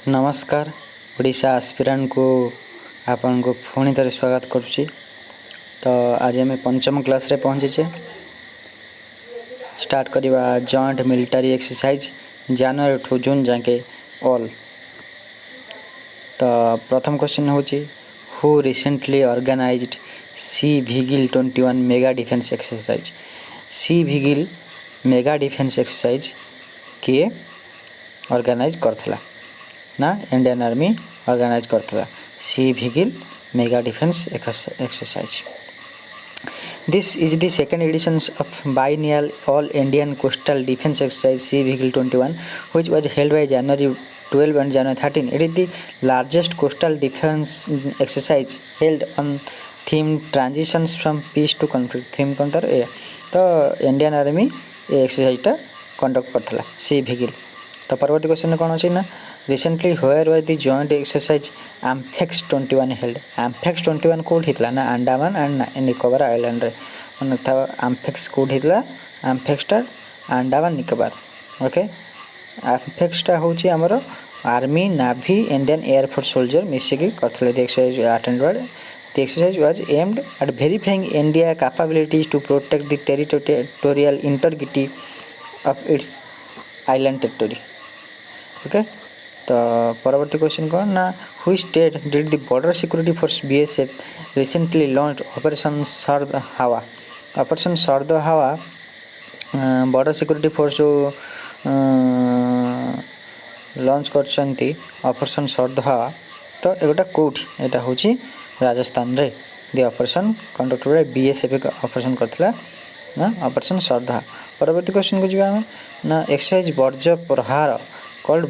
नमस्कार ओडिशा आस्पिरेंट को आपन को पुणी थे स्वागत करुच्ची। तो आज आम पंचम क्लास रे पहुँचे स्टार्ट करवा joint military exercise January to June जाके ऑल। तो प्रथम क्वेश्चन होची who recently organised Sea Vigil 21 mega defence exercise. Sea Vigil mega defence exercise किए ऑर्गेनाइज करथला ना इंडियन आर्मी ऑर्गेनाइज करथला Sea Vigil mega defence exercise. This is the second edition of biennial all Indian coastal defense exercise Sea Vigil 21 which was held by January 12 and January 13. It is the largest coastal defense exercise held on theme transitions from peace to conflict. Theme कौन तार ए तो Indian army ये एक्सरसाइजटा conduct करथला Sea भिगिल। तो परवर्ती question कौन अच्छी ना recently where was the joint exercise AMPHEX 21 held. AMPHEX 21 कोड होता ना अंडमान एंड निकोबार आइलैंड रे मन था एम्फेक्स कोड होता एम्फेक्सटा अंडमान निकोबार। ओके एम्फेक्सटा होची हमर army navy Indian air force soldier मिसिकी करथले the exercise attended. The exercise was aimed at verifying India capabilities to protect the territorial integrity of its island territory. Okay, तो परवर्ती क्वेश्चन कौन ना which state did the border security force BSF recently launched operation Sard Hawa. Operation Sard Hawa border security force जो launch करछंती operation Sard Hawa. तो एगोटा कोठी एटा होची राजस्थान रे the operation conducted by BSF operation करथला ना ऑपरेशन सर्दा। परवर्ती क्वेश्चन को जीवा ना एक्सरसाइज वज्र प्रहार कॉल्ड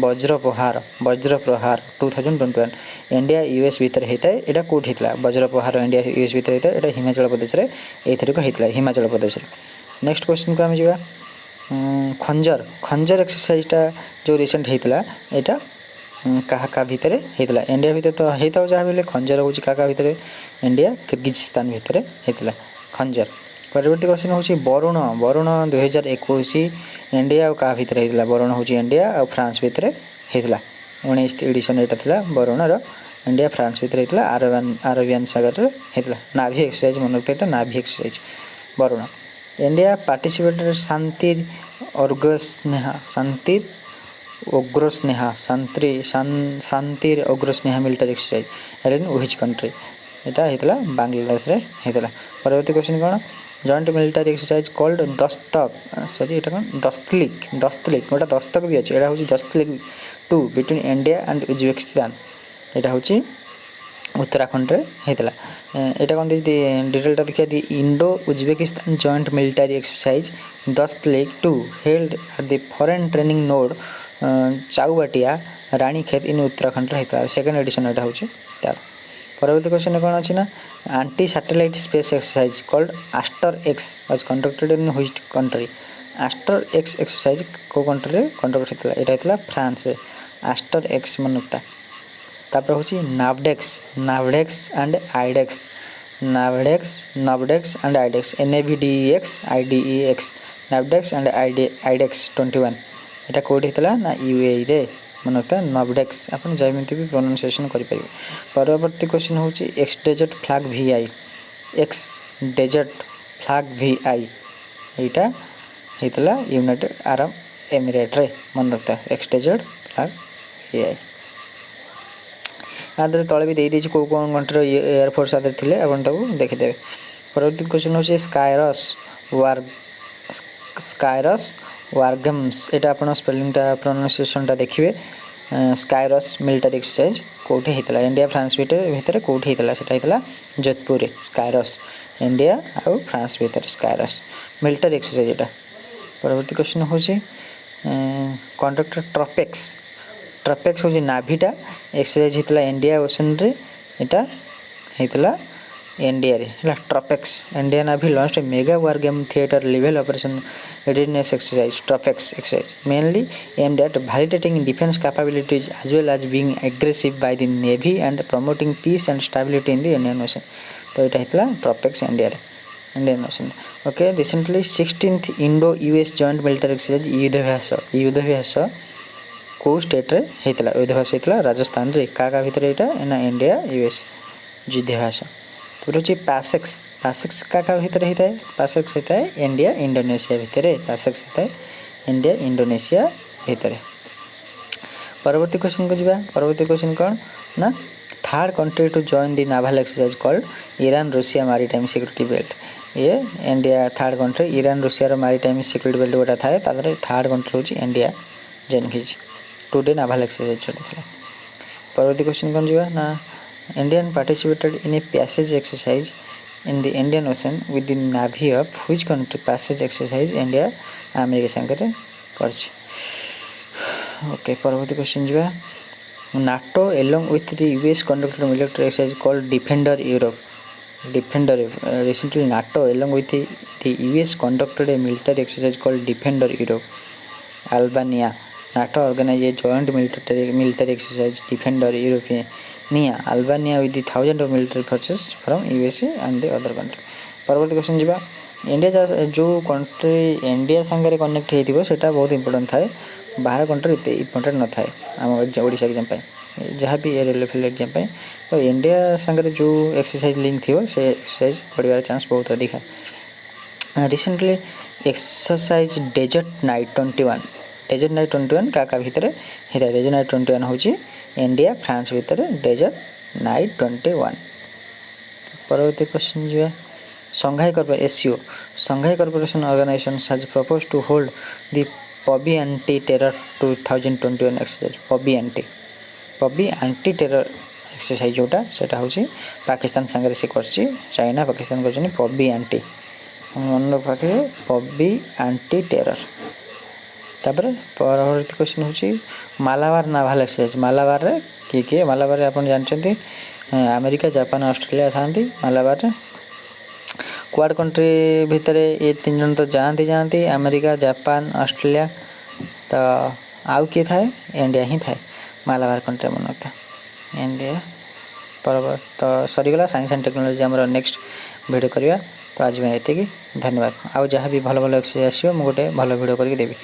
वज्र प्रहार 2021 इंडिया यूएस भीतर होता है। एटा कोट होता वज्र प्रहार इंडिया यूएस भीतर होता है। एटा हिमाचल प्रदेश रे एथरिक होता हिमाचल प्रदेश रे। नेक्स्ट क्वेश्चन को आम जीवा खंजर एक्सरसाइजटा जो रिसेंट होता एटा क्या भितर होता इंडिया भितर तो होता जहाँ भी खंजर हूँ क्या भितर इंडिया किर्गिजस्तान भितर होता खंजर। परवर्ती क्वेश्चन हूँ वरुण 2021 इंडिया और क्या भितर होता वरुण हूँ इंडिया और फ्रांस भितर होता 19 एडिशन यहाँ था वरुणर इंडिया फ्रांस भितर होता अरेबियन सागर होता नाभी एक्सरसाइज मन रखते navy exercise Varun. India participated शांतिर शांतिर अग्रस्नेहा military exercise in which country एटा होता बांग्लादेश रे होता। परवर्ती क्वेश्चन कौन joint military exercise called Dustlik गोटा दस्तक भी अच्छे। यहाँ हूँ Dustlik 2 between India and Uzbekistan यहाँ हूँ उत्तराखंड रे होता। यहाँ कौन डिटेलटा देखिए the Indo Uzbekistan joint military exercise Dustlik 2 held at the foreign training node Chaubatia Ranikhet in Uttarakhand होता सेकेंड एडिशन यहाँ हूँ तार। परवर्ती क्वेश्चन कौन अच्छी ना anti satellite space exercise called आस्टर x was conducted in which country. आस्टर x exercise को कंट्री रे कंडक्ट होता यहाँ होता फ्रांस रे आस्टर एक्स मन होता। तापर हूँ NAVDEX and IDEX NAVDEX IDEX NAVDEX and IDEX 21 यहाँ कोड होता ना यूएई रे मन होता नावडेक्स आप जमीती भी प्रोनाउंसिएशन करें। परवर्ती क्वेश्चन हूँ एक्स डेजर्ट फ्लैग VI यहाँ होता यूनाइटेड अरब एमिरेट रे मन रखता एक्स डेजर्ट फ्लैग VI। आदि तले भी दे दीजिए कौन कंट्री एयरफोर्स आदि थे आप देखीदे। परवर्ती क्वेश्चन हूँ स्कायरस वारगम्स यहाँ आप स्पेलिंगटा प्रोनाउंसिएशनटा देखिए स्कायरस मिलिटरी एक्सरसाइज कौटी होता इंडिया फ्रांस भितर कौटी होता होता जोधपुर स्कायरस इंडिया और फ्रांस भितर स्कायरस मिलिटरी एक्सरसाइज यहाँ। परवर्ती क्वेश्चन हूँ कंडक्टर ट्रपेक्स हूँ नाभिटा एक्सरसाइज होता इंडिया ओशन रे यहाँ होता इंडिया रे TROPEX India navy launch mega war game theatre level operation readiness exercise TROPEX exercise mainly aimed at validating defence capabilities as well as being aggressive by the navy and promoting peace and stability in the Indian Ocean. तो यहाँ होता TROPEX India रे Indian Ocean. Okay recently 16th Indo US joint military exercise Yudhabhyas को state रे हेतला युद्धाभ्यास हेतला राजस्थान रे का भितर एटा ना इंडिया यूएस युद्धाभ्यास। तो होची पैसेक्स पैसेक्स का भितर हेता है पैसेक्स हेता है इंडिया इंडोनेशिया भितर पैसेक्स हेता है इंडिया इंडोनेशिया भितर। परवर्ती क्वेश्चन को जीवा परवर्ती क्वेश्चन कौन ना third country to join the naval exercise called Iran Russia maritime security belt. ये India third country Iran Russia maritime security belt गोटा थाए तादरे थर्ड कंट्री होची इंडिया जॉइन किछि टुडे नावल एक्सरसाइज चलथिला। परवर्ती क्वेश्चन कौन जीवा ना Indian participated in a passage exercise in the Indian Ocean with the navy of which country passage exercise India America संगे करछि। ओके परवर्ती क्वेश्चन जीवा NATO along with the US conducted military exercise called Defender Europe. Defender recently NATO along with the US conducted a military exercise called Defender Europe. Albania NATO organized a joint military exercise Defender Europe. Albania with the thousands of military forces from USA and the other country. परवर्ती question जीवा India जो country India सांगे connect होइथिबो सेटा बहुत important थाए बाहर country इतने important न थाए आम ओडिशा एग्जाम जहाँ भी लेवल एग्जाम तो इंडिया सांगे जो एक्सरसाइज लिंक थी से एक्सरसाइज पड़वार चांस बहुत अधिक है। रिसेंटली एक्सरसाइज डेजर्ट नाइट 21 का भितर होता है डेजर्ट नाइट 21 हूँ इंडिया फ्रांस भितर डेजर्ट नाइट 21। परवर्ती क्वेश्चन जी Shanghai corporation SCO Shanghai corporation organisation has propose to hold the Pabbi anti terror 2021 exercise Pabbi anti terror exercise जोटा सेटा होची पाकिस्तान संगे से करची चाइना पाकिस्तान करछनी पबी एंटी मन रखे पबी एंटी टेरर। तापर परवर्ती क्वेश्चन होची मालाबार नाभाल एक्सरसाइज मालाबार रे किए मालाबार आपण जानचंती अमेरिका जापान ऑस्ट्रेलिया थांती मालाबार रे क्वाड कंट्री भितर ये तीन जन तो जाती अमेरिका जापान ऑस्ट्रेलिया तो आउ किए थाए इंडिया ही थाए मालाबार कंट्री मन था इंडिया पर तो सरीगला साइंस एंड टेक्नोलॉजी आमर नेक्स्ट वीडियो करवा तो आज मैं ये धन्यवाद आउ जहाँ भी भल भल एक्सरसाइज आसो मुझे गोटे भल वीडियो करके देवी।